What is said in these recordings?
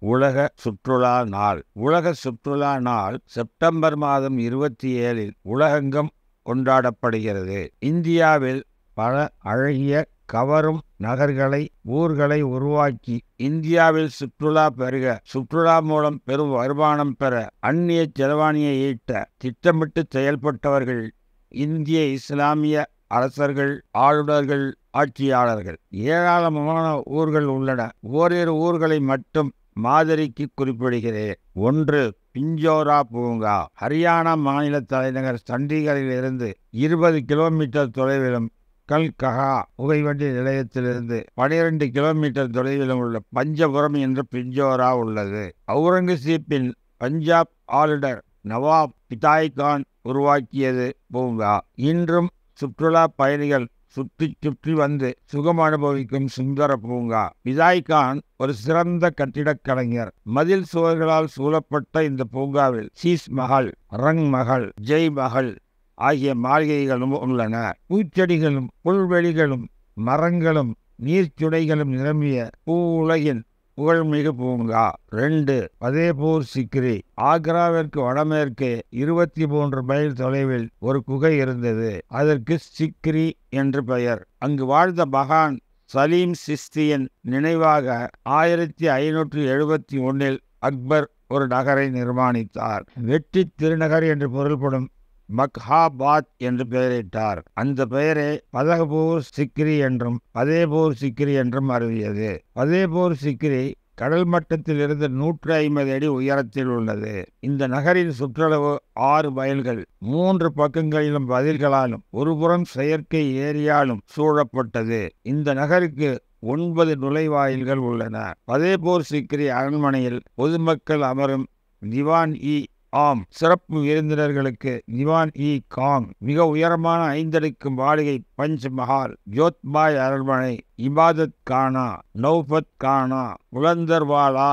உலக சுற்றுலா நாள். உலக சுற்றுலா நாள் செப்டம்பர் மாதம் 27 உலகெங்கும் கொண்டாடப்படுகிறது. இந்தியாவில் பல அழகிய கவரும் நகர்களை ஊர்களை உருவாக்கி இந்தியாவில் சுற்றுலா பெருக, சுற்றுலா மூலம் பெரும் வருமானம் பெற, அந்நிய செலவாணியை ஈட்ட திட்டமிட்டு செயல்பட்டவர்கள் இந்திய இஸ்லாமிய அரசர்கள், ஆளுநர்கள், ஆட்சியாளர்கள். ஏராளமான ஊர்கள் உள்ளன. ஓரிரு ஊர்களை மட்டும் மாதிரிக்கு குறிப்பிடுகிறேன். 1. பிஞ்சோரா பூங்கா. ஹரியானா மாநில தலைநகர் சண்டிகரில் இருந்து 20 கிலோமீட்டர் தொலைவிலும், கல்கஹா புகைவண்டி நிலையத்திலிருந்து 12 கிலோமீட்டர் தொலைவிலும் உள்ள பஞ்சபுரம் என்ற பிஞ்சோரா உள்ளது. அவுரங்கசீப்பின் பஞ்சாப் ஆளுநர் நவாப் பிதாய்கான் உருவாக்கியது பூங்கா. இன்றும் சுற்றுலா பயணிகள் சுற்றி சுற்றி வந்து சுகம் அனுபவிக்கும் சுந்தர பூங்கா. பிதாய்கான் ஒரு சிறந்த கட்டிடக் கலைஞர். மதில் சுவர்களால் சூழப்பட்ட இந்த பூங்காவில் சீஸ் மஹல், ரங் மஹல், ஜெய் மஹல் ஆகிய மாளிகைகளும் உள்ளன. பூச்செடிகளும் புல்வெளிகளும் மரங்களும் நீர்ச்சுனைகளும் நிரம்பிய பூ உலகின் புகழ்மிகு பூங்கா. 2. பதேபூர் சிக்ரி. ஆக்ராவிற்கு வடமேற்கே 23 மைல் தொலைவில் ஒரு குகை இருந்தது. அதற்கு சிக்ரி என்று பெயர். அங்கு வாழ்ந்த மகான் சலீம் சிஸ்தியின் நினைவாக 1571 அக்பர் ஒரு நகரை நிர்மாணித்தார். வெற்றி திருநகர் என்று பொருள்படும் மக்ஹாபாத் என்று பெயரிட்டார். அந்த பெயரே பதகபூர் சிக்ரி என்றும் பதேபூர் சிக்ரி என்றும் அறிவியது. பதேபூர் சிக்ரி கடல் மட்டத்தில் இருந்து 150 அடி உயரத்தில் உள்ளது. இந்த நகரின் சுற்றளவு 6 மைல்கள். 3 பக்கங்களிலும் பதில்களாலும் ஒருபுறம் செயற்கை ஏரியாலும் சூழப்பட்டது. இந்த நகருக்கு 9 நுழைவாயில்கள் உள்ளன. பதேபூர் சிக்ரி அரண்மனையில் பொதுமக்கள் அமரும் திவான் இ ஆம், சிறப்பு விருந்தினர்களுக்கு திவான் இ காங், மிக உயரமான 5 அடுக்கு மாளிகை பஞ்ச் மஹால், ஜோத்பாய் அரண்மனை, இபாதத் கானா, நௌபத் கானா, புலந்தர்வாலா,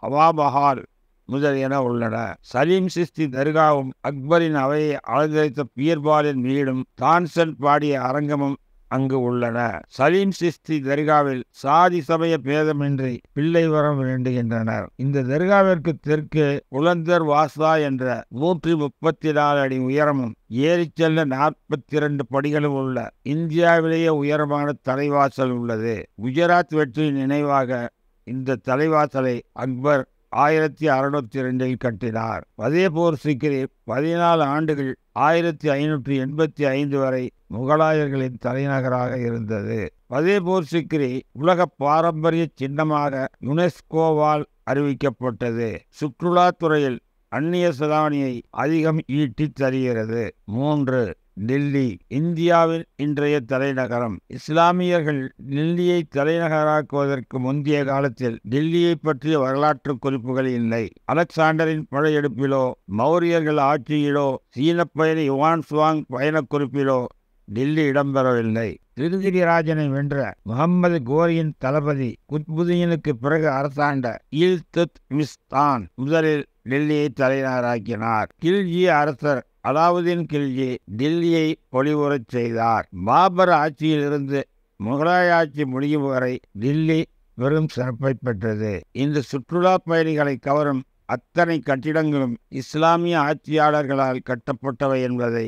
ஹவா மஹால் முதலியன உள்ளன. சலீம் சிஸ்தி தர்காவும் அக்பரின் அவையை அலங்கரித்த பீர்பாலின் வீடும் தான்சன் பாடிய அரங்கமும் அங்கு உள்ளன. சலீம் சிஸ்தி தர்காவில் சாதி சமய பேதமின்றி பிள்ளை வரம் வேண்டுகின்றனர். இந்த தர்காவிற்கு தெற்கு புலந்தர் வாசா என்ற 134 அடி உயரமும் ஏறி செல்ல 42 படிகளும் உள்ள இந்தியாவிலேயே உயரமான தலைவாசல் உள்ளது. குஜராத் வெற்றி நினைவாக இந்த தலைவாசலை அக்பர் 1602 கட்டினார். பதேபூர் சிக்ரி 14 ஆண்டுகள் 1585 வரை முகலாயர்களின் தலைநகராக இருந்தது. பதேபூர் சிக்ரி உலக பாரம்பரிய சின்னமாக யுனெஸ்கோவால் அறிவிக்கப்பட்டது. சுற்றுலாத்துறையில் அந்நிய செலாவணியை அதிகம் ஈட்டித் தருகிறது. 3. டில்லி. இந்தியாவின் இன்றைய தலைநகரம். இஸ்லாமியர்கள் டில்லியை தலைநகராக்குவதற்கு முந்தைய காலத்தில் டில்லியை பற்றிய வரலாற்று குறிப்புகள் இல்லை. அலெக்சாண்டரின் படையெடுப்பிலோ, மௌரியர்கள் ஆட்சியிலோ, சீன பயணி யுவான் சுவாங் பயண குறிப்பிலோ டில்லி இடம்பெறவில்லை. திருகிரிராஜனை வென்ற முகமது கோரியின் தளபதி குத்புதீனுக்கு பிறகு அரசாண்ட இல்துத்மிஸ்தான் முதலில் டில்லியை தலைநகராக்கினார். கில்ஜி அரசர் அலாவுதீன் கில்ஜி டில்லியை பொலிவுறச் செய்தார். பாபர் ஆட்சியில் இருந்து முகலாய ஆட்சி முடியும் வரை டில்லி பெரும் சிறப்பை பெற்றது. இந்த சுற்றுலா பயணிகளை கவரும் அத்தனை கட்டிடங்களும் இஸ்லாமிய ஆட்சியாளர்களால் கட்டப்பட்டவை என்பதை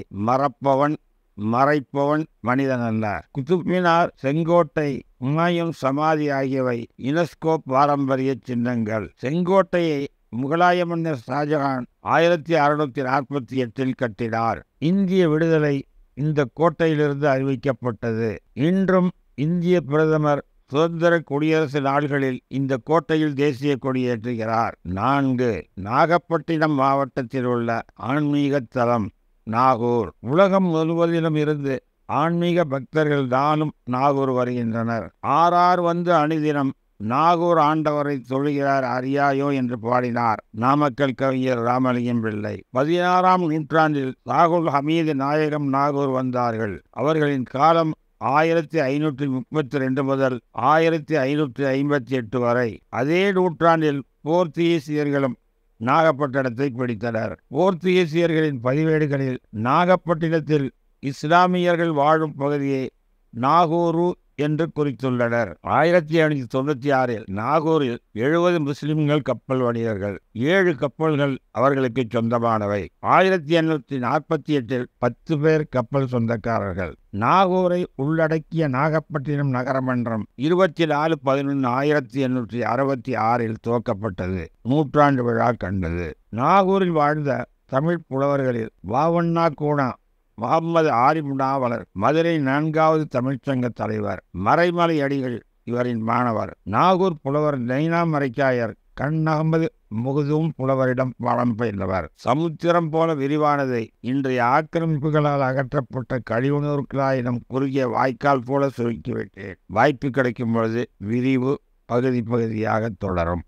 மறைப்பவன் மனிதன் அல்ல. குதுப் மினார், செங்கோட்டை, ஹுமாயூன் சமாதி ஆகியவை யுனெஸ்கோ பாரம்பரிய சின்னங்கள். செங்கோட்டையை முகலாய மன்னர் ஷாஜகான் 1648 கட்டினார். இந்திய விடுதலை இந்த கோட்டையிலிருந்து அறிவிக்கப்பட்டது. இன்றும் இந்திய பிரதமர் சுதந்திர குடியரசு நாடுகளில் இந்த கோட்டையில் தேசிய கொடியேற்றுகிறார். 4. நாகப்பட்டினம் மாவட்டத்தில் உள்ள ஆன்மீக தலம் நாகூர். உலகம் முழுவதிலும் இருந்து ஆன்மீக பக்தர்கள் தானும் நாகூர் வருகின்றனர். ஆறார் வந்து அணிதினம் நாகூர் ஆண்டவரை தொழுகிறார் அறியாயோ என்று பாடினார் நாமக்கல் கவிஞர் ராமலிங்கம் பிள்ளை. 16ஆம் நூற்றாண்டில் சாகுல் ஹமீது நாயகம் நாகூர் வந்தார்கள். அவர்களின் காலம் 1532 முதல் 1558 வரை. அதே நூற்றாண்டில் போர்த்துகீசியர்களும் நாகப்பட்டினத்தை பிடித்தனர். போர்த்துகீசியர்களின் பதிவேடுகளில் நாகப்பட்டினத்தில் இஸ்லாமியர்கள் வாழும் பகுதியை நாகூரு என்று குறித்துள்ளனர். 1796 நாகூரில் 70 முஸ்லிம்கள் கப்பல் வணிகர்கள், 7 கப்பல்கள் அவர்களுக்கு சொந்தமானவை. 1848 10 பேர் கப்பல் சொந்தக்காரர்கள். நாகூரை உள்ளடக்கிய நாகப்பட்டினம் நகரமன்றம் 24/11/1866 துவக்கப்பட்டது. நூற்றாண்டு விழா கண்டது. நாகூரில் வாழ்ந்த தமிழ் புலவர்களில் வாவண்ணா கூணா, முகம்மது ஆரிஃப் நாவலர், மதுரை 4வது தமிழ்ச்சங்க தலைவர், மறைமலை அடிகள் இவரின் மாணவர். நாகூர் புலவர் நைனா மரைக்காயர் கண் அகமது முகுதும் புலவரிடம் வளம் பயின்றவர். சமுத்திரம் போல விரிவானதை இன்றைய ஆக்கிரமிப்புகளால் அகற்றப்பட்ட கழிவுநீர் குழாயிடம் குறுகிய வாய்க்கால் போல சுருக்கிவிட்டேன். வாய்ப்பு கிடைக்கும் பொழுது விரிவு பகுதியாக தொடரும்.